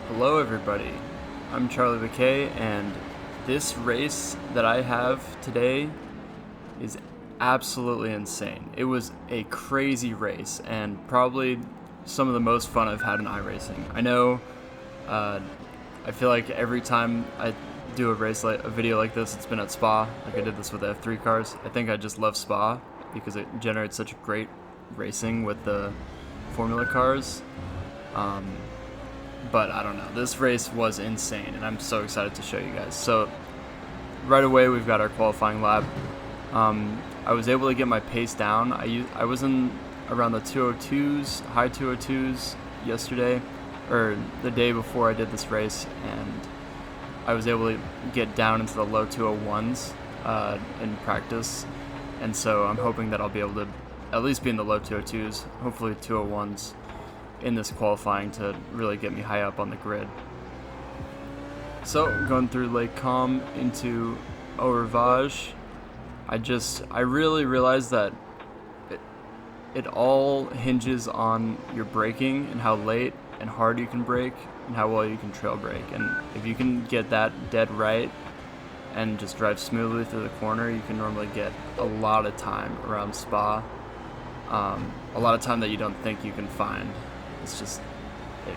Hello everybody, I'm Charlie McKay, and this race that I have today is absolutely insane. It was a crazy race, and probably some of the most fun I've had in iRacing. I know, I feel like every time I do a video like this, it's been at Spa, like I did this with the F3 cars. I think I just love Spa because it generates such great racing with the Formula cars. But I don't know, this race was insane, and I'm so excited to show you guys. So right away we've got our qualifying lap. I was able to get my pace down. I was in around the 202s, high 202s yesterday, or the day before I did this race, and I was able to get down into the low 201s in practice, and so I'm hoping that I'll be able to at least be in the low 202s, hopefully 201s in this qualifying to really get me high up on the grid. So going through Lake Com into Au Rivage, I really realized that it all hinges on your braking and how late and hard you can brake and how well you can trail brake. And if you can get that dead right and just drive smoothly through the corner, you can normally get a lot of time around Spa, a lot of time that you don't think you can find. It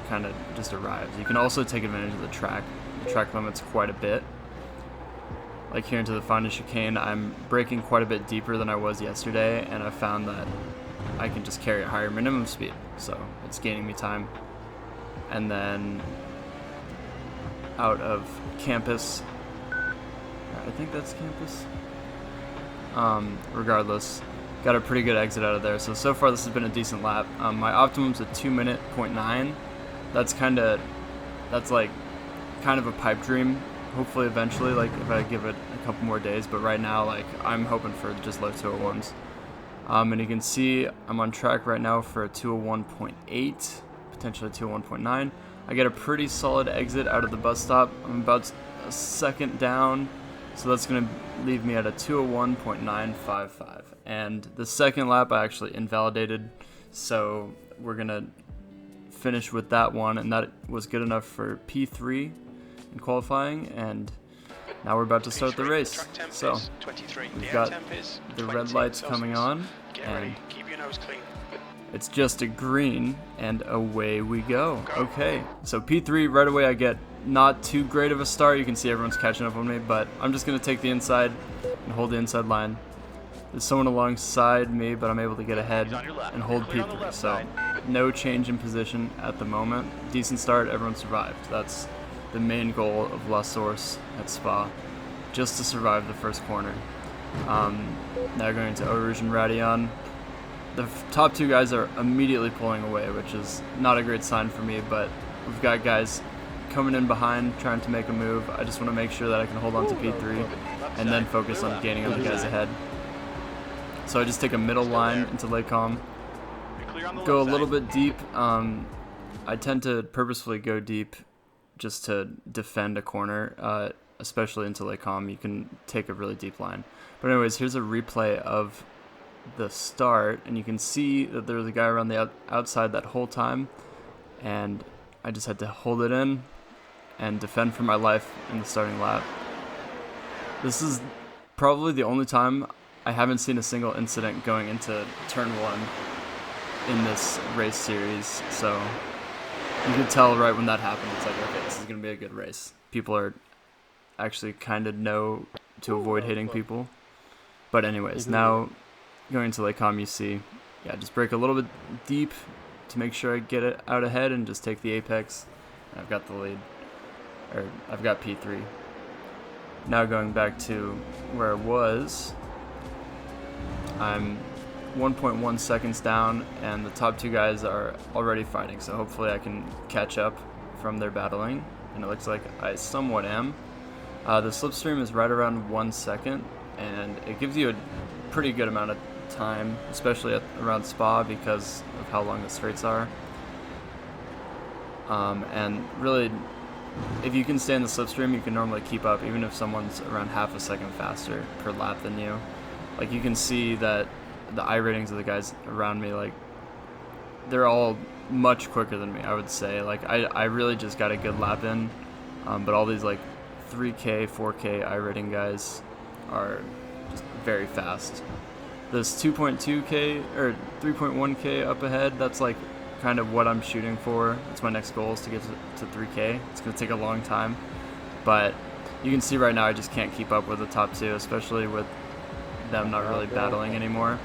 kind of just arrives. You can also take advantage of the track. The track limits quite a bit. Like here into the final chicane, I'm braking quite a bit deeper than I was yesterday, and I found that I can just carry a higher minimum speed, so it's gaining me time. And then out of Campus, I think that's Campus. Regardless, got a pretty good exit out of there. So far this has been a decent lap. My optimum's a 2:09. That's like kind of a pipe dream. Hopefully eventually, like if I give it a couple more days, but right now, like I'm hoping for just low 201s. And you can see I'm on track right now for a 201.8, potentially 201.9. I get a pretty solid exit out of the bus stop. I'm about a second down, so that's going to leave me at a 201.955. And the second lap I actually invalidated, so we're going to finish with that one, and that was good enough for P3 in qualifying, and now we're about to start the race. So we've got the red lights coming on, and it's just a green, and away we go. Okay, so P3 right away I get not too great of a start. You can see everyone's catching up on me, but I'm just going to take the inside and hold the inside line. There's someone alongside me, but I'm able to get ahead and hold P3, so no change in position at the moment. Decent start, everyone survived. That's the main goal of La Source at Spa, just to survive the first corner. Now going to Eau Rouge and Radeon. The top two guys are immediately pulling away, which is not a great sign for me, but we've got guys coming in behind trying to make a move. I just want to make sure that I can hold on to P3 and then focus on gaining on the guys ahead. So I just take a middle line into Lake Com, go a little bit deep. I tend to purposefully go deep just to defend a corner, especially into Lake Com. You can take a really deep line. But anyways, here's a replay of the start, and you can see that there was a guy around the outside that whole time, and I just had to hold it in and defend for my life in the starting lap. This is probably the only time I haven't seen a single incident going into turn 1 in this race series, so you could tell right when that happened, it's like, okay, this is going to be a good race. People are actually kind of know to avoid hitting people. But anyways, now going into Lake Com, you see, just brake a little bit deep to make sure I get it out ahead and just take the apex. And I've got the lead, or I've got P3. Now going back to where I was, I'm 1.1 seconds down, and the top two guys are already fighting, so hopefully I can catch up from their battling, and it looks like I somewhat am. The slipstream is right around 1 second, and it gives you a pretty good amount of time, especially around Spa because of how long the straights are. And really, if you can stay in the slipstream, you can normally keep up, even if someone's around half a second faster per lap than you. Like, you can see that the I ratings of the guys around me, like, they're all much quicker than me, I would say. Like, I really just got a good lap in, but all these like 3K, 4K iRacing guys are just very fast. This 2.2K or 3.1K up ahead, that's like kind of what I'm shooting for. That's my next goal, is to get to 3K. It's going to take a long time, but you can see right now I just can't keep up with the top two, especially with them not really battling anymore.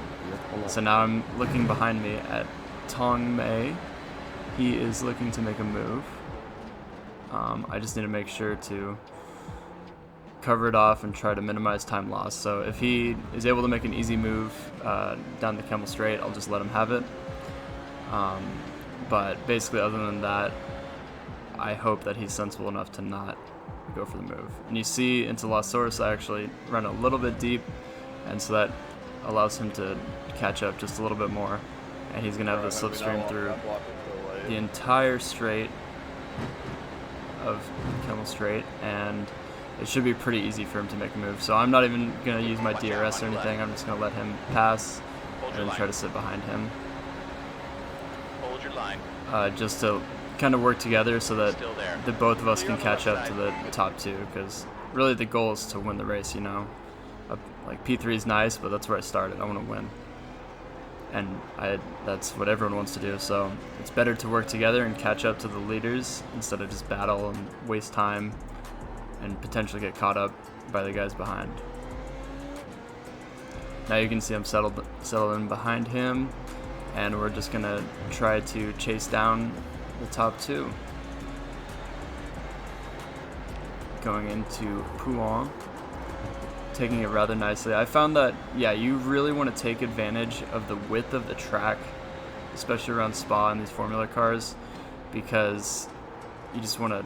So now I'm looking behind me at Tong Mei. He is looking to make a move. I just need to make sure to cover it off and try to minimize time loss. So if he is able to make an easy move down the Camel Straight, I'll just let him have it. But basically, other than that, I hope that he's sensible enough to not go for the move. And you see into La Source, I actually run a little bit deep, and so that allows him to catch up just a little bit more. And he's going to have the slipstream through the entire straight of Camel Straight, and it should be pretty easy for him to make a move. So I'm not even going to use my DRS or anything. I'm just going to let him pass and then try to sit behind him. Hold your line. Just to kind of work together so that the both of us can catch up to the top two, because really the goal is to win the race, you know. Like P3 is nice, but that's where I started. I want to win. And that's what everyone wants to do, so it's better to work together and catch up to the leaders instead of just battle and waste time and potentially get caught up by the guys behind. Now you can see I'm settled in behind him, and we're just gonna try to chase down the top two. Going into Pouan, taking it rather nicely. I found that, yeah, you really want to take advantage of the width of the track, especially around Spa and these Formula cars, because you just want to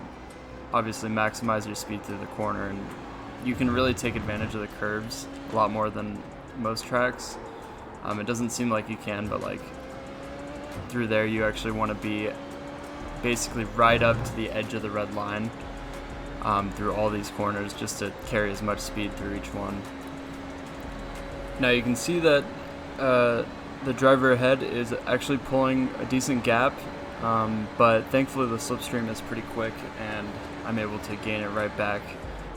obviously maximize your speed through the corner, and you can really take advantage of the curves a lot more than most tracks. It doesn't seem like you can, but like through there you actually want to be basically right up to the edge of the red line through all these corners, just to carry as much speed through each one. Now you can see that the driver ahead is actually pulling a decent gap, but thankfully the slipstream is pretty quick and I'm able to gain it right back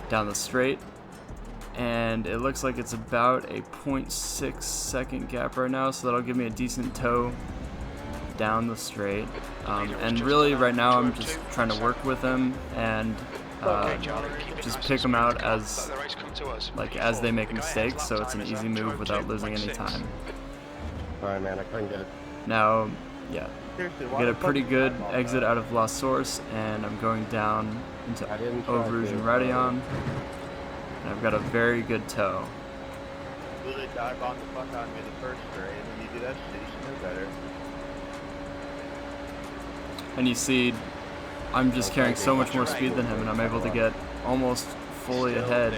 down the straight. And it looks like it's about a 0.6 second gap right now, so that'll give me a decent tow down the straight. And really right now I'm just trying to work with him and just pick them out as they make mistakes, so it's an easy move without losing any time. Alright, man, I couldn't get it. Now, yeah, get a pretty good exit out of La Source, and I'm going down into Eau Rouge and Raidillon, and I've got a very good tow. Literally dive on the fuck on me the first straight, and you do that shit, you should know better. And you see, I'm just carrying so much more speed than him, and I'm able to get almost fully ahead,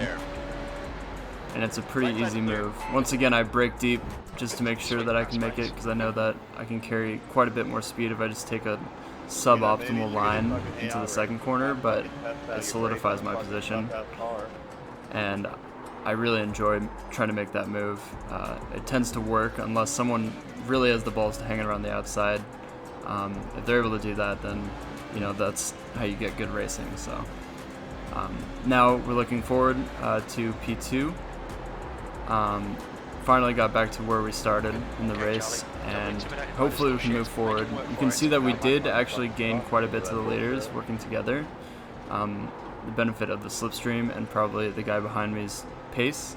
and it's a pretty easy move. Once again, I brake deep just to make sure that I can make it, because I know that I can carry quite a bit more speed if I just take a suboptimal line into the second corner, but it solidifies my position, and I really enjoy trying to make that move. It tends to work unless someone really has the balls to hang around the outside. If they're able to do that, then you know that's how you get good racing. So now we're looking forward to P2. Finally got back to where we started in the race, and hopefully we can move forward. You can see that we did actually gain quite a bit to the leaders working together. The benefit of the slipstream and probably the guy behind me's pace.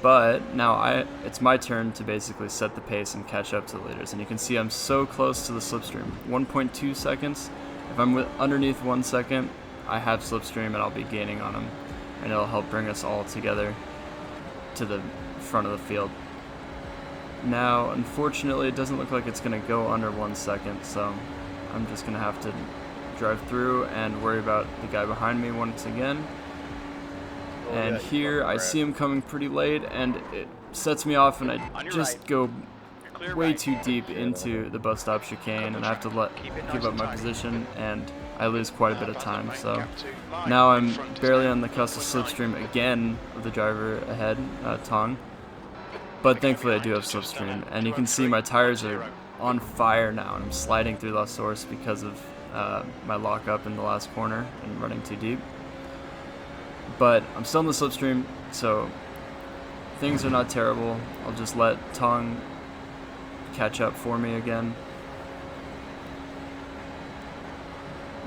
But now it's my turn to basically set the pace and catch up to the leaders. And you can see I'm so close to the slipstream. 1.2 seconds. If I'm underneath 1 second, I have slipstream and I'll be gaining on them. And it'll help bring us all together to the front of the field. Now, unfortunately, it doesn't look like it's going to go under 1 second. So I'm just going to have to drive through and worry about the guy behind me once again. And here I see him coming pretty late, and it sets me off, and I just go way too deep into the bus stop chicane, and I have to give up my position, and I lose quite a bit of time. So now I'm barely on the cusp of slipstream again with the driver ahead, Tong. But thankfully I do have slipstream, and you can see my tires are on fire now, and I'm sliding through La Source because of my lockup in the last corner and running too deep. But I'm still in the slipstream, so things are not terrible. I'll just let Tong catch up for me again.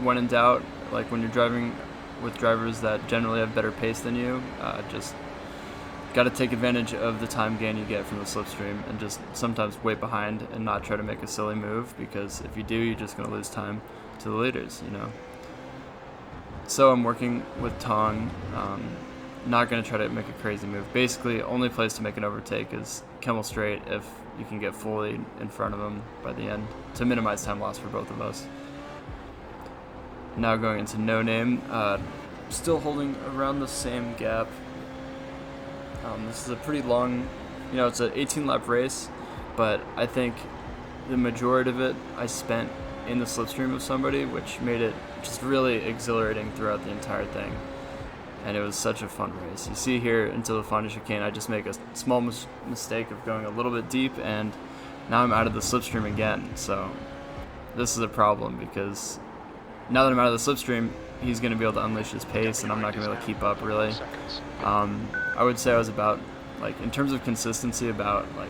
When in doubt, like when you're driving with drivers that generally have better pace than you, just got to take advantage of the time gain you get from the slipstream and just sometimes wait behind and not try to make a silly move, because if you do, you're just going to lose time to the leaders, you know. So I'm working with Tong, not going to try to make a crazy move. Basically, only place to make an overtake is Kemmel Straight if you can get fully in front of him by the end to minimize time loss for both of us. Now going into No Name, still holding around the same gap. This is a pretty long, you know, it's an 18-lap race, but I think the majority of it I spent in the slipstream of somebody, which made it just really exhilarating throughout the entire thing. And it was such a fun race. You see here until the final chicane, I just make a small mistake of going a little bit deep, and now I'm out of the slipstream again. So this is a problem, because now that I'm out of the slipstream, he's going to be able to unleash his pace, and I'm not going to be able to keep up, really. I would say I was about, like, in terms of consistency, about, like,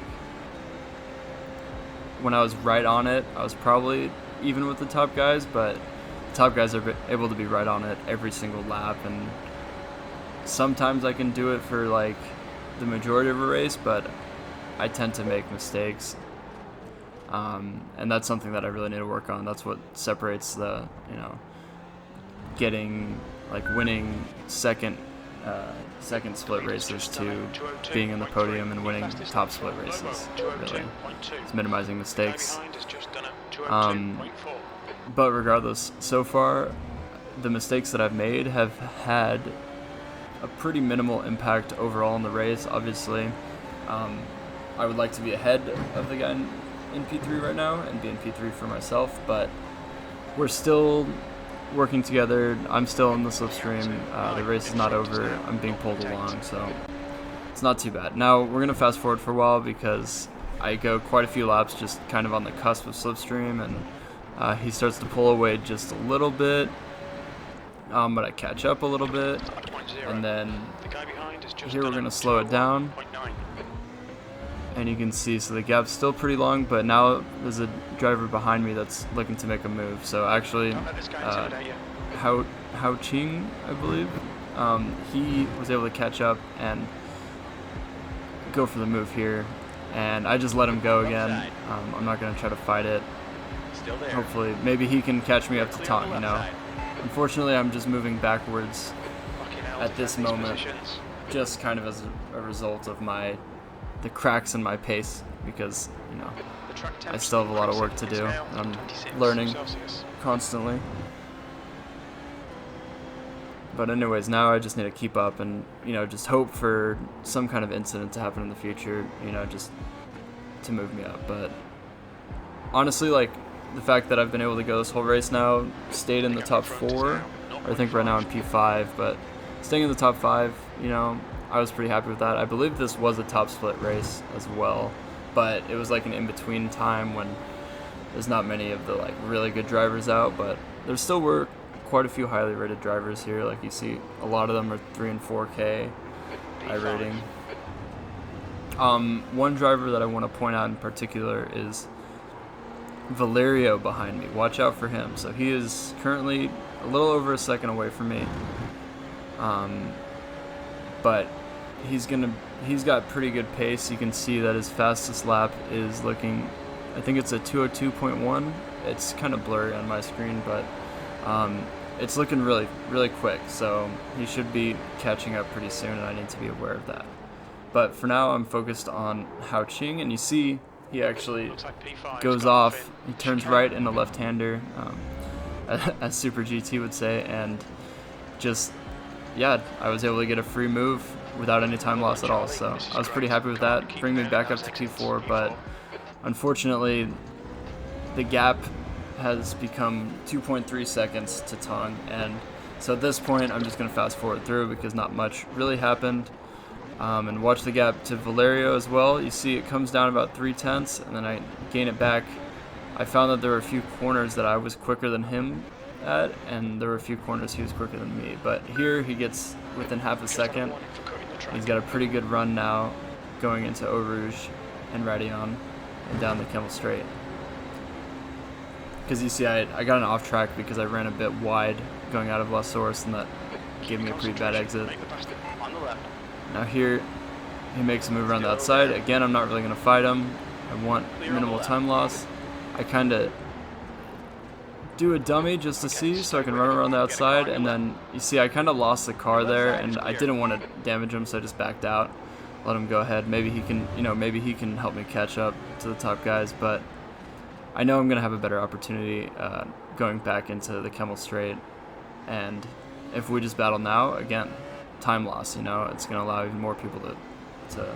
when I was right on it, I was probably even with the top guys, but the top guys are able to be right on it every single lap, and sometimes I can do it for, like, the majority of a race, but I tend to make mistakes. And that's something that I really need to work on. That's what separates the, you know, getting, like, winning second split races to being in the podium and winning top split races, really. It's minimizing mistakes. But regardless, so far, the mistakes that I've made have had a pretty minimal impact overall in the race. Obviously, I would like to be ahead of the guy in P3 right now and be in P3 for myself, but we're still working together. I'm still in the slipstream. The race is not over. I'm being pulled along, so it's not too bad. Now we're gonna fast forward for a while because I go quite a few laps just kind of on the cusp of slipstream, and he starts to pull away just a little bit, but I catch up a little bit, and then here we're gonna slow it down. And you can see, so the gap's still pretty long, but now there's a driver behind me that's looking to make a move. So actually, Hao Ching, I believe, he was able to catch up and go for the move here. And I just let him go again. I'm not going to try to fight it. Hopefully, maybe he can catch me up to Tong, you know. Unfortunately, I'm just moving backwards at this moment, just kind of as a result of the cracks in my pace, because, you know, I still have a lot of work to do. I'm learning constantly. But anyways, now I just need to keep up and, you know, just hope for some kind of incident to happen in the future, you know, just to move me up. But honestly, like, the fact that I've been able to go this whole race now, stayed in the top 4, or I think right now I'm P5, but staying in the top 5, you know, I was pretty happy with that. I believe this was a top split race as well, but it was like an in-between time when there's not many of the, like, really good drivers out, but there still were quite a few highly rated drivers here. Like, you see, a lot of them are 3 and 4K iRating. One driver that I want to point out in particular is Valerio behind me. Watch out for him. So he is currently a little over a second away from me. But he's got pretty good pace. You can see that his fastest lap is looking, I think it's a 202.1. It's kind of blurry on my screen, but it's looking really, really quick. So he should be catching up pretty soon, and I need to be aware of that. But for now, I'm focused on Hao Ching, and you see he actually goes off. He turns right in the left-hander, as Super GT would say, and just, yeah, I was able to get a free move without any time loss at all, so I was pretty happy with that. Bring me back up to P4, but unfortunately the gap has become 2.3 seconds to Tong, and so at this point I'm just going to fast forward through because not much really happened. And watch the gap to Valerio as well. You see it comes down about 3/10, and then I gain it back. I found that there were a few corners that I was quicker than him at, and there were a few corners he was quicker than me. But here he gets within half a second. He's got a pretty good run now going into Eau Rouge and Radillon and down the Kemmel Straight. Because you see, I got an off track because I ran a bit wide going out of La Source, and that gave me a pretty bad exit. On the left. Now here, he makes a move around the outside. Again, I'm not really going to fight him. I want minimal time loss. I kind of do a dummy just to see, so I can run around the outside, and then you see I kind of lost the car there, and I didn't want to damage him, so I just backed out, let him go ahead. Maybe he can, maybe he can help me catch up to the top guys, but I know I'm going to have a better opportunity going back into the Kemmel Straight, and if we just battle now, again, time loss, it's going to allow even more people to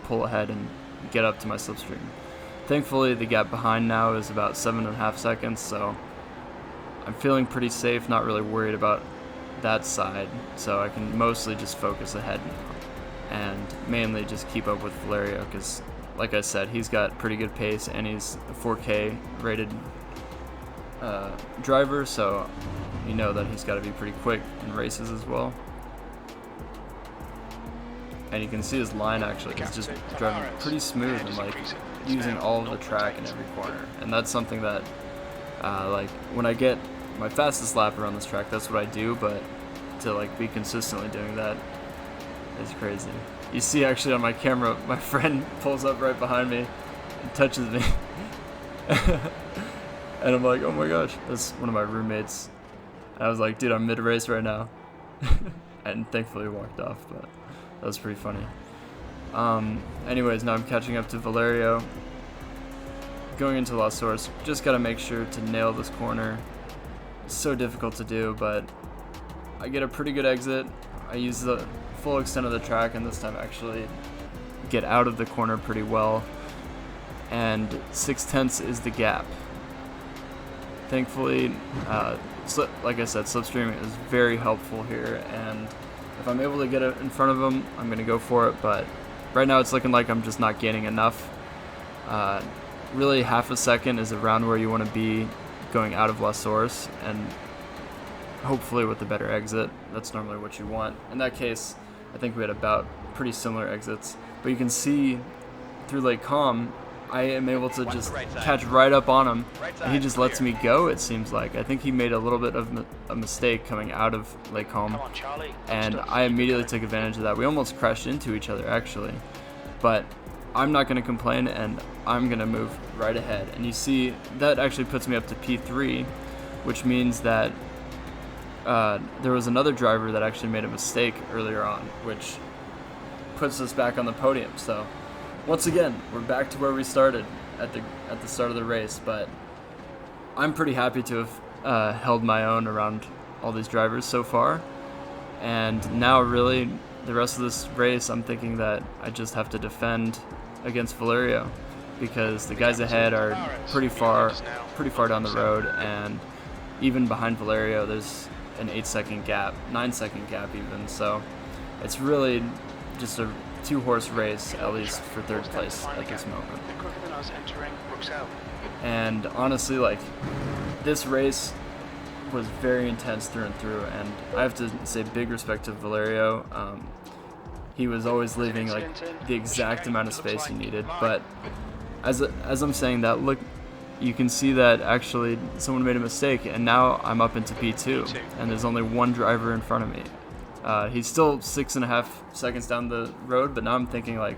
pull ahead and get up to my slipstream. Thankfully, the gap behind now is about 7.5 seconds, so I'm feeling pretty safe, not really worried about that side, so I can mostly just focus ahead now and mainly just keep up with Valerio because, like I said, he's got pretty good pace and he's a 4K rated driver, so you know that he's got to be pretty quick in races as well. And you can see his line actually is just driving pretty smooth and like using all of the track in every corner. And that's something that like when I get my fastest lap around this track, that's what I do, but to like be consistently doing that is crazy. You see actually on my camera, my friend pulls up right behind me and touches me. And I'm like, oh my gosh, that's one of my roommates. And I was like, dude, I'm mid-race right now. And thankfully he walked off, but that was pretty funny. Anyways, now I'm catching up to Valerio. Going into La Source, just gotta make sure to nail this corner. It's so difficult to do, but I get a pretty good exit. I use the full extent of the track, and this time actually get out of the corner pretty well. And 6/10 is the gap. Thankfully, like I said, slipstreaming is very helpful here, and if I'm able to get it in front of him, I'm going to go for it, but right now it's looking like I'm just not gaining enough. Really, half a second is around where you want to be going out of La Source, and hopefully with a better exit, that's normally what you want. In that case, I think we had about pretty similar exits, but you can see through Lake Com, I am able to just catch right up on him, and he just lets me go, it seems like. I think he made a little bit of a mistake coming out of Lake Com, and I immediately took advantage of that. We almost crashed into each other, actually, but I'm not going to complain, and I'm going to move right ahead. And you see, that actually puts me up to P3, which means that there was another driver that actually made a mistake earlier on, which puts us back on the podium. So once again, we're back to where we started at the start of the race, but I'm pretty happy to have held my own around all these drivers so far. And now really the rest of this race, I'm thinking that I just have to defend against Valerio, because the guys ahead are pretty far down the road, and even behind Valerio there's an 8-second gap, 9-second gap even, so it's really just a 2-horse race, at least for third place at this moment. And honestly, like, this race was very intense through and through, and I have to say big respect to Valerio. He was always leaving like the exact amount of space he needed, but as I'm saying that, look, you can see that actually someone made a mistake, and now I'm up into P2, and there's only one driver in front of me. He's still 6.5 seconds down the road, but now I'm thinking like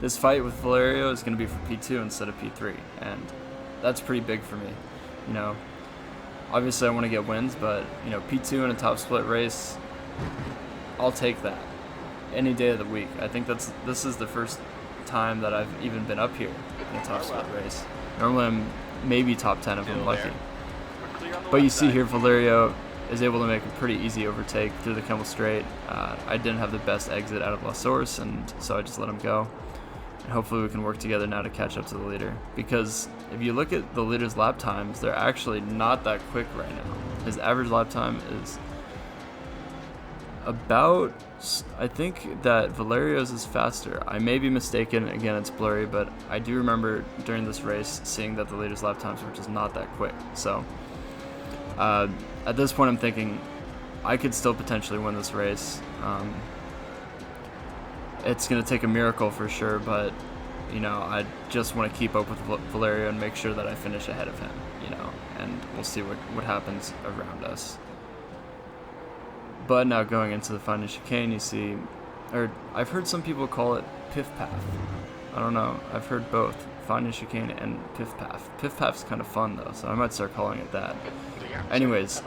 this fight with Valerio is going to be for P2 instead of P3, and that's pretty big for me. Obviously I want to get wins, but P2 in a top split race, I'll take that any day of the week. I think this is the first time that I've even been up here in a top split race. Normally I'm maybe top 10 if I'm lucky. But you see here Valerio is able to make a pretty easy overtake through the Kemmel Straight. I didn't have the best exit out of La Source, and so I just let him go. And hopefully we can work together now to catch up to the leader. Because if you look at the leader's lap times, they're actually not that quick right now. His average lap time is I think that Valerio's is faster. I may be mistaken. Again, it's blurry, but I do remember during this race seeing that the leader's lap times were just not that quick. So at this point, I'm thinking I could still potentially win this race. It's going to take a miracle for sure, but I just want to keep up with Valerio and make sure that I finish ahead of him, and we'll see what happens around us. But now going into the final chicane, you see, or I've heard some people call it Piff Path. I don't know. I've heard both, final chicane and Piff Path. Piff Path's kind of fun though, so I might start calling it that. Anyways,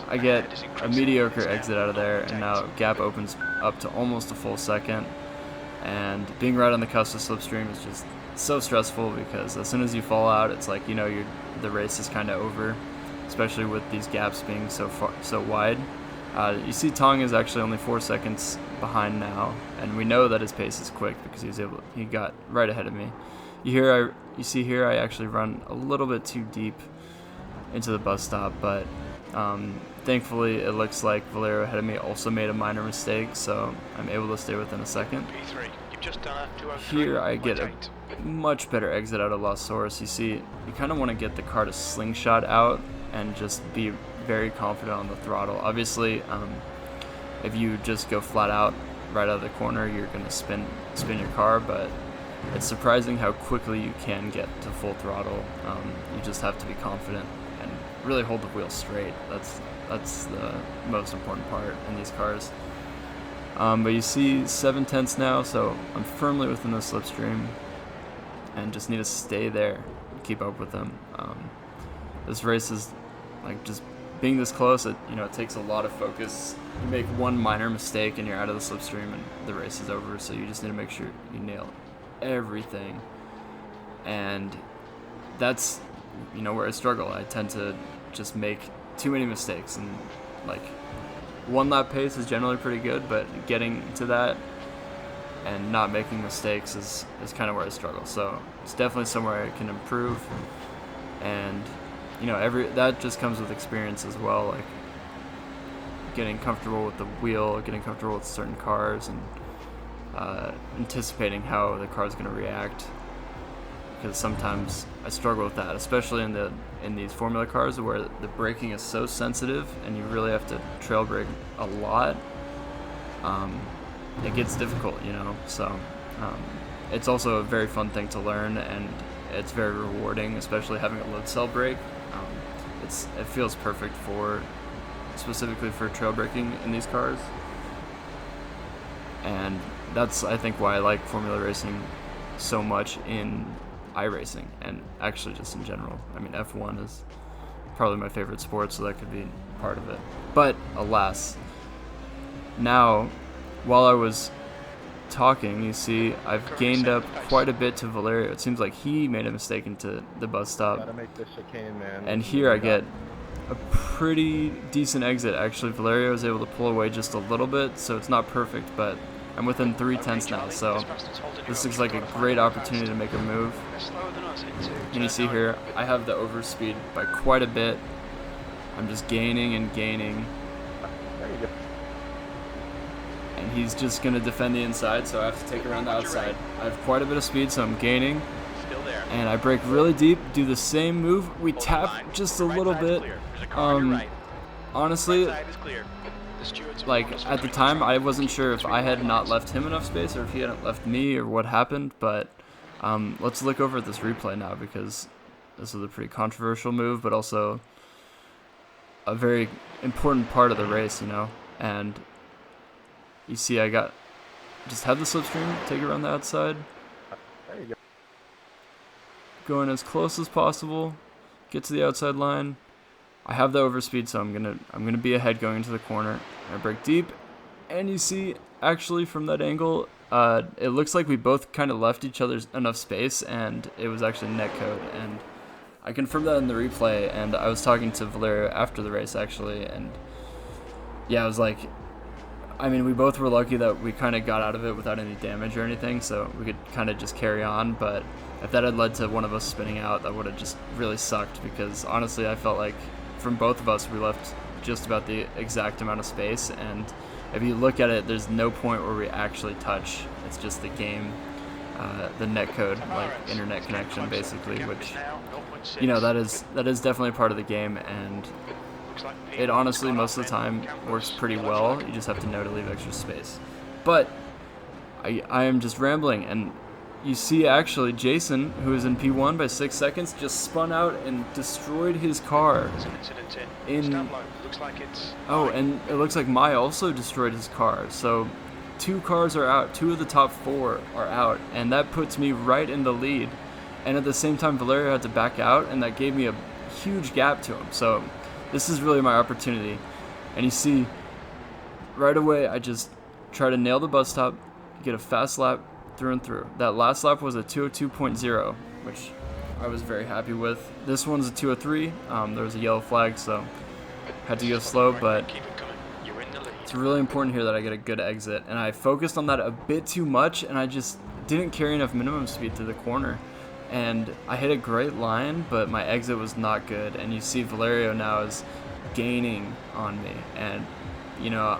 I get a mediocre exit out of there, and now gap opens up to almost a full second. And being right on the cusp of slipstream is just so stressful because as soon as you fall out, it's like the race is kind of over, especially with these gaps being so wide. You see Tong is actually only 4 seconds behind now, and we know that his pace is quick because he got right ahead of me. You see here I actually run a little bit too deep into the bus stop, but thankfully it looks like Valerio ahead of me also made a minor mistake, so I'm able to stay within a second. Here I get a much better exit out of Las Source. You see, you kind of want to get the car to slingshot out and just be very confident on the throttle. Obviously, if you just go flat out right out of the corner, you're going to spin your car, but it's surprising how quickly you can get to full throttle. You just have to be confident and really hold the wheel straight. That's the most important part in these cars. But you see 7/10 now, so I'm firmly within the slipstream and just need to stay there and keep up with them. This race is like just being this close, it takes a lot of focus. You make one minor mistake and you're out of the slipstream and the race is over, so you just need to make sure you nail everything. And that's where I struggle. I tend to just make too many mistakes, and like one lap pace is generally pretty good, but getting to that and not making mistakes is kind of where I struggle. So it's definitely somewhere I can improve, and that just comes with experience as well, like getting comfortable with the wheel, getting comfortable with certain cars, and anticipating how the car is going to react. Because sometimes I struggle with that, especially in these formula cars where the braking is so sensitive and you really have to trail brake a lot. It gets difficult, So it's also a very fun thing to learn, and it's very rewarding, especially having a load cell brake. It feels perfect specifically for trail braking in these cars, and that's I think why I like formula racing so much in iRacing, and actually just in general. I mean, F1 is probably my favorite sport, so that could be part of it. But alas, now while I was talking, you see I've gained up quite a bit to Valerio. It seems like he made a mistake into the bus stop. Gotta make this chicane, man. And here I get a pretty decent exit. Actually, Valerio was able to pull away just a little bit, so it's not perfect, but I'm within 3/10 now, so this looks like a great opportunity to make a move. And you see here, I have the overspeed by quite a bit. I'm just gaining and gaining. There you go. And he's just going to defend the inside, so I have to take around the outside. I have quite a bit of speed, so I'm gaining. And I brake really deep, do the same move. We tap just a little bit. Honestly, like at the time, I wasn't sure if I had not left him enough space or if he hadn't left me or what happened, but let's look over at this replay now, because this was a pretty controversial move, but also a very important part of the race, and you see I just have the slipstream, take it around the outside, There you go. going as close as possible, get to the outside line. I have the overspeed, so I'm gonna be ahead going into the corner. I brake deep, and you see actually from that angle, it looks like we both kind of left each other enough space, and it was actually netcode. And I confirmed that in the replay, and I was talking to Valerio after the race actually, and yeah, I was like, I mean, we both were lucky that we kind of got out of it without any damage or anything, so we could kind of just carry on. But if that had led to one of us spinning out, that would have just really sucked, because honestly I felt like from both of us we left just about the exact amount of space, and if you look at it, there's no point where we actually touch. It's just the game, the netcode, like internet connection, basically, which, you know, that is definitely part of the game, and it honestly most of the time works pretty well. You just have to know to leave extra space. But I am just rambling, and you see actually Jason, who is in P1 by 6 seconds, just spun out and destroyed his car. Oh, and it looks like Mai also destroyed his car. So 2 cars are out, 2 of the top 4 are out, and that puts me right in the lead. And at the same time, Valerio had to back out, and that gave me a huge gap to him. So this is really my opportunity. And you see, right away, I just try to nail the bus stop, get a fast lap through and through. That last lap was a 202.0, which I was very happy with. This one's a 203. There was a yellow flag, so had to go slow, but it's really important here that I get a good exit. And I focused on that a bit too much, and I just didn't carry enough minimum speed through the corner. And I hit a great line, but my exit was not good. And you see Valerio now is gaining on me, and you know,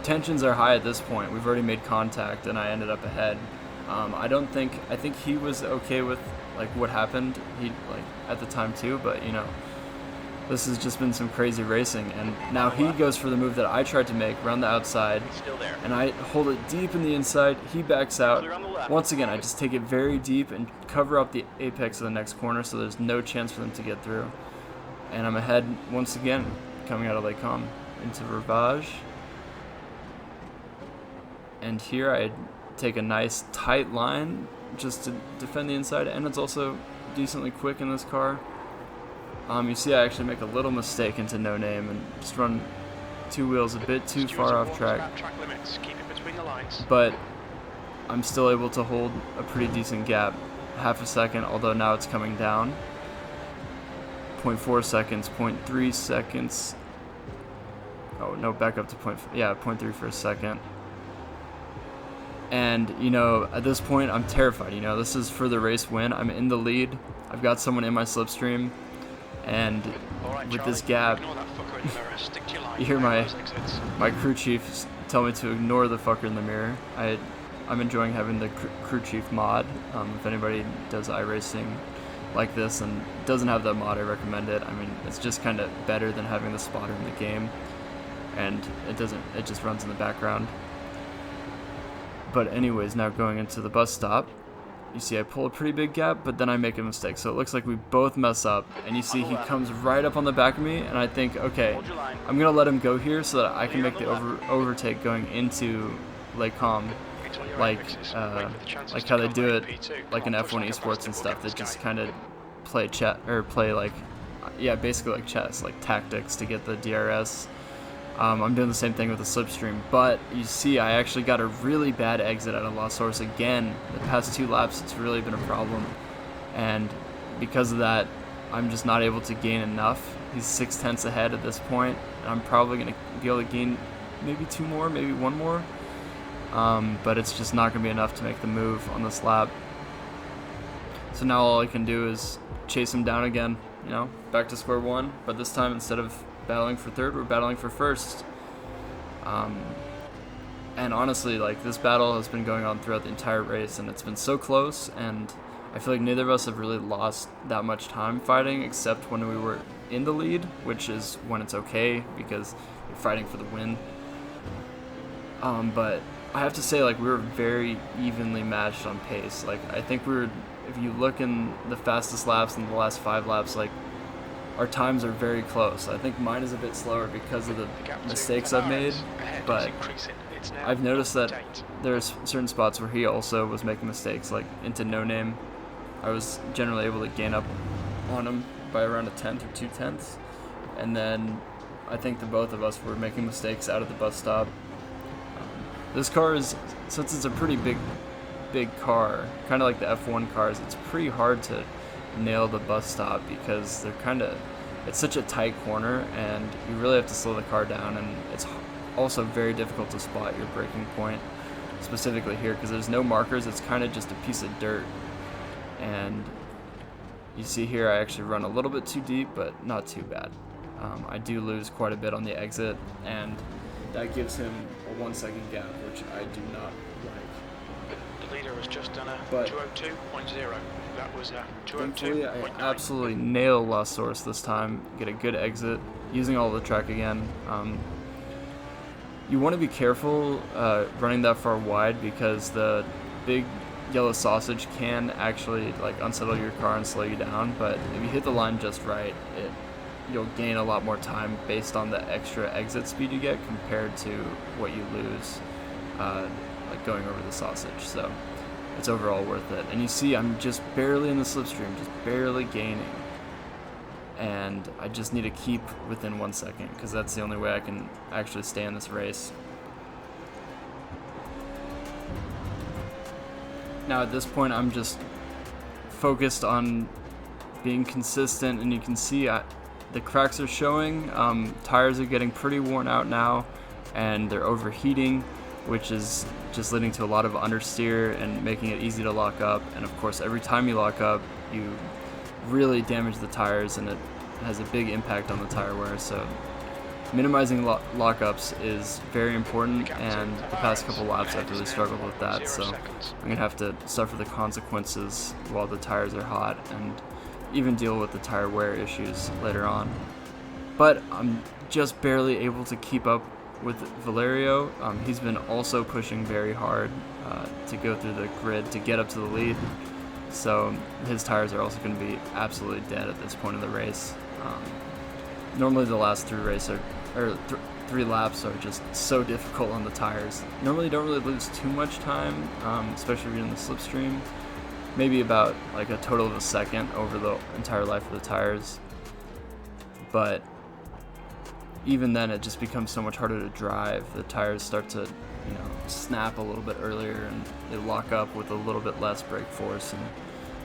tensions are high at this point. We've already made contact, and I ended up ahead. I think he was okay with like what happened. He like at the time too, but you know, this has just been some crazy racing. And now he goes for the move that I tried to make around the outside, and I hold it deep in the inside. He backs out. Once again, I just take it very deep and cover up the apex of the next corner, so there's no chance for them to get through. And I'm ahead once again, coming out of Lake Com into Ravage. And here I take a nice tight line just to defend the inside, and it's also decently quick in this car. You see I actually make a little mistake into no name and just run 2 wheels a bit too far off track. But I'm still able to hold a pretty decent gap, half a second, although now it's coming down. 0.4 seconds, 0.3 seconds. Oh no, back up to 0.3 for a second. And you know, at this point I'm terrified. You know, this is for the race win. I'm in the lead. I've got someone in my slipstream, and with this gap, you hear my crew chief tell me to ignore the fucker in the mirror. I'm enjoying having the crew chief mod. If anybody does iRacing like this and doesn't have that mod, I recommend it. I mean, it's just kind of better than having the spotter in the game, and it just runs in the background. But anyways, now going into the bus stop, you see I pull a pretty big gap, but then I make a mistake. So it looks like we both mess up, and you see he comes right up on the back of me, and I think, okay, I'm going to let him go here so that I can make the overtake going into Lake Com, like how they do it like in F1 esports and stuff. They just kind of play basically like chess, like tactics to get the DRS. I'm doing the same thing with the slipstream, but you see I actually got a really bad exit out of La Source again. The past 2 laps, it's really been a problem, and because of that, I'm just not able to gain enough. He's 6/10 ahead at this point, and I'm probably going to be able to gain maybe 2 more, maybe 1 more, but it's just not going to be enough to make the move on this lap. So now all I can do is chase him down again, you know, back to square one, but this time instead of battling for third, we're battling for first. And honestly, like, this battle has been going on throughout the entire race, and it's been so close, and I feel like neither of us have really lost that much time fighting, except when we were in the lead, which is when it's okay because you're fighting for the win. But I have to say, like, we were very evenly matched on pace. Like, I think if you look in the fastest laps in the last 5 laps, like, our times are very close. I think mine is a bit slower because of the mistakes I've made, but I've noticed that there's certain spots where he also was making mistakes, like into no name. I was generally able to gain up on him by around 1/10 or 2/10, and then I think the both of us were making mistakes out of the bus stop. This car is, since it's a pretty big car, kind of like the F1 cars, it's pretty hard to nail the bus stop because it's such a tight corner, and you really have to slow the car down, and it's also very difficult to spot your braking point, specifically here, because there's no markers. It's kind of just a piece of dirt. And you see here I actually run a little bit too deep, but not too bad. I do lose quite a bit on the exit, and that gives him a 1 second gap, which I do not like. The leader has just done a But 202.0. That was a thankfully, I 202.9. absolutely nail Lost Source this time. Get a good exit, using all the track again. You want to be careful running that far wide because the big yellow sausage can actually like unsettle your car and slow you down. But if you hit the line just right, you'll gain a lot more time based on the extra exit speed you get compared to what you lose like going over the sausage. So it's overall worth it. And you see I'm just barely in the slipstream, just barely gaining. And I just need to keep within 1 second because that's the only way I can actually stay in this race. Now at this point I'm just focused on being consistent, and you can see the cracks are showing. Tires are getting pretty worn out now and they're overheating, which is just leading to a lot of understeer and making it easy to lock up. And of course every time you lock up you really damage the tires, and it has a big impact on the tire wear. So minimizing lockups is very important, and the past couple laps I've really struggled with that, so I'm going to have to suffer the consequences while the tires are hot and even deal with the tire wear issues later on. But I'm just barely able to keep up with Valerio. He's been also pushing very hard to go through the grid to get up to the lead, so his tires are also going to be absolutely dead at this point of the race. Normally the last three laps are just so difficult on the tires. Normally you don't really lose too much time, especially if you're in the slipstream. Maybe about like a total of a second over the entire life of the tires. But even then it just becomes so much harder to drive. The tires start to, snap a little bit earlier, and they lock up with a little bit less brake force, and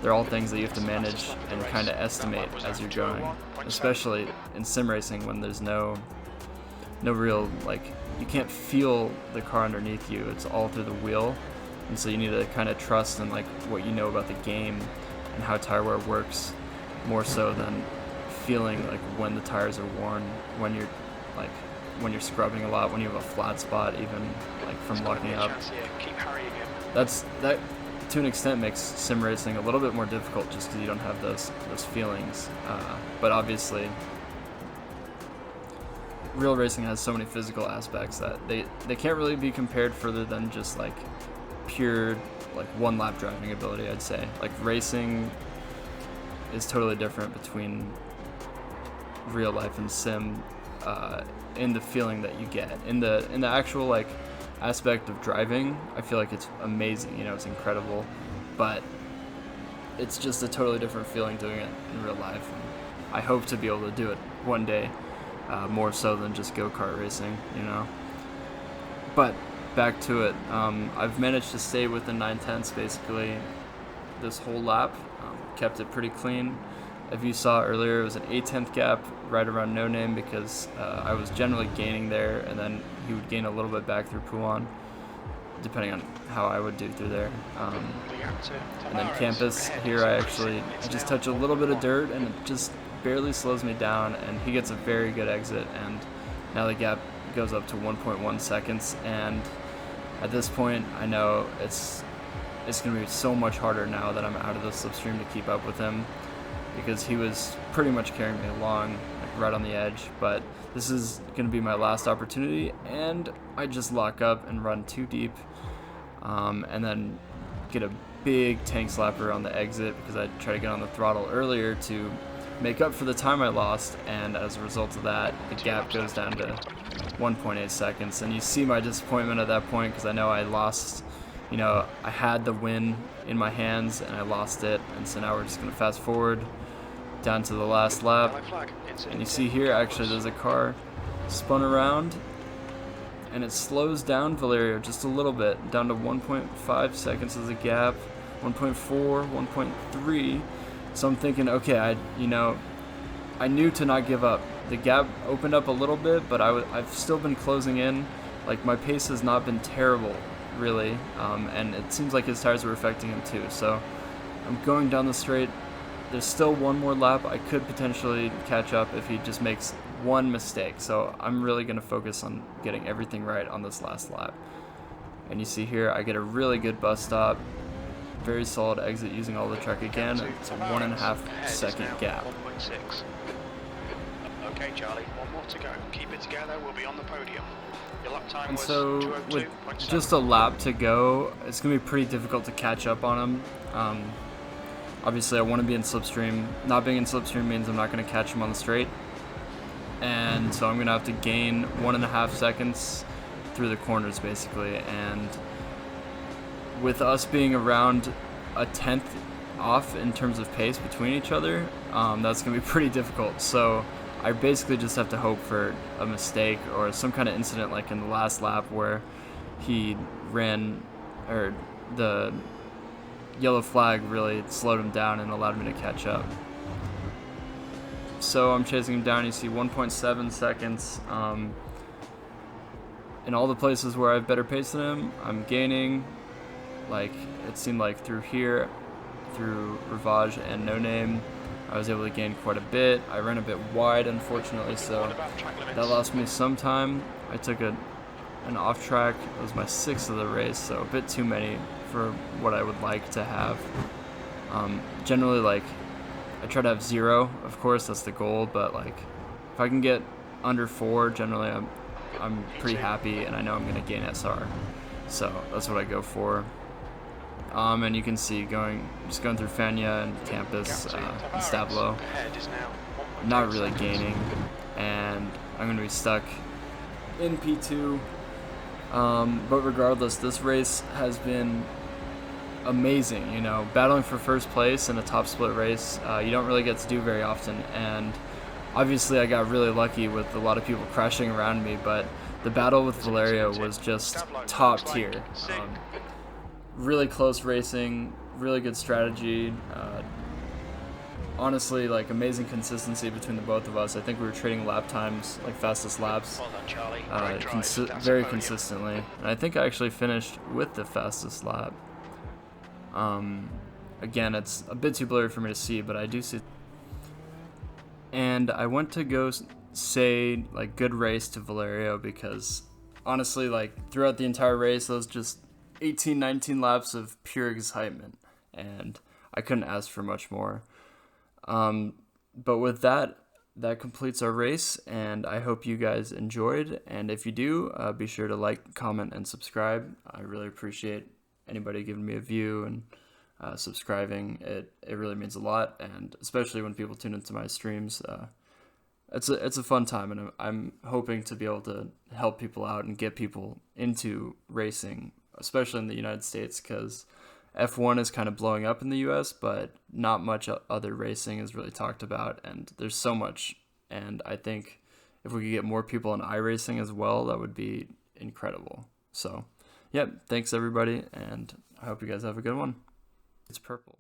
they're all things that you have to manage and kind of estimate as you're going, especially in sim racing when there's no real, like, you can't feel the car underneath you. It's all through the wheel, and so you need to kind of trust in like what you know about the game and how tire wear works, more so than feeling like when the tires are worn, when you're scrubbing a lot, when you have a flat spot, even like from locking up. That to an extent makes sim racing a little bit more difficult just because you don't have those feelings. But obviously real racing has so many physical aspects that they can't really be compared further than just like pure like one lap driving ability, I'd say. Like racing is totally different between real life and sim in the feeling that you get. In the actual like aspect of driving, I feel like it's amazing, it's incredible, but it's just a totally different feeling doing it in real life. And I hope to be able to do it one day, more so than just go-kart racing, But back to it, I've managed to stay within 9/10 basically this whole lap, kept it pretty clean. If you saw earlier, it was an 8/10 gap right around No Name because I was generally gaining there, and then he would gain a little bit back through Pouan, depending on how I would do through there. And then Campus, here I just touch a little bit of dirt, and it just barely slows me down, and he gets a very good exit, and now the gap goes up to 1.1 seconds, and at this point I know it's going to be so much harder now that I'm out of the slipstream to keep up with him, because he was pretty much carrying me along, like right on the edge. But this is going to be my last opportunity, and I just lock up and run too deep, and then get a big tank slapper on the exit because I tried to get on the throttle earlier to make up for the time I lost, and as a result of that, the gap goes down to 1.8 seconds. And you see my disappointment at that point because I know I lost, I had the win in my hands and I lost it, and so now we're just going to fast forward down to the last lap, and you see here actually there's a car spun around and it slows down Valerio just a little bit, down to 1.5 seconds as a gap, 1.4, 1.3. So I'm thinking, okay, I knew to not give up. The gap opened up a little bit, but I've still been closing in. Like, my pace has not been terrible, really, and it seems like his tires were affecting him too. So I'm going down the straight. There's still one more lap. I could potentially catch up if he just makes one mistake. So I'm really going to focus on getting everything right on this last lap. And you see here, I get a really good bus stop. Very solid exit using all the track again. It's a 1.5 second gap. 1.6. Okay, Charlie, one more to go. Keep it together, we'll be on the podium. Your lap time And was so with 2:02.7. just a lap to go, it's going to be pretty difficult to catch up on him. Obviously, I want to be in slipstream. Not being in slipstream means I'm not going to catch him on the straight. And so I'm going to have to gain 1.5 seconds through the corners, basically. And with us being around a tenth off in terms of pace between each other, that's going to be pretty difficult. So I basically just have to hope for a mistake or some kind of incident like in the last lap where he ran, or the yellow flag really slowed him down and allowed me to catch up. So I'm chasing him down. You see 1.7 seconds. In all the places where I have better pace than him, I'm gaining. Like, it seemed like through here, through Rivage and No Name, I was able to gain quite a bit. I ran a bit wide, unfortunately, so that lost me some time. I took an off track. It was my 6th of the race, so a bit too many for what I would like to have. Generally, like, I try to have 0, of course, that's the goal, but like, if I can get under 4, generally I'm pretty happy, and I know I'm going to gain SR. So that's what I go for. And you can see just going through Fania and Campus and Stablo, not really gaining, and I'm going to be stuck in P2. But regardless, this race has been amazing. You know, battling for first place in a top split race, you don't really get to do very often, and obviously I got really lucky with a lot of people crashing around me, but the battle with Valerio was just top tier. Really close racing, really good strategy. Honestly, like, amazing consistency between the both of us. I think we were trading lap times, like fastest laps, Well done, Charlie. Great drive. That's very a podium. consistently. And I think I actually finished with the fastest lap. Again, it's a bit too blurry for me to see, but I do see. And I went to go say, like, good race to Valerio because, honestly, like, throughout the entire race, those just 18, 19 laps of pure excitement, and I couldn't ask for much more. But with that completes our race, and I hope you guys enjoyed, and if you do, be sure to like, comment, and subscribe. I really appreciate anybody giving me a view and subscribing. It really means a lot, and especially when people tune into my streams, it's a fun time, and I'm hoping to be able to help people out and get people into racing, especially in the United States, because F1 is kind of blowing up in the US, but not much other racing is really talked about, and there's so much, and I think if we could get more people in iRacing as well, that would be incredible. So, yeah, thanks everybody, and I hope you guys have a good one. It's purple.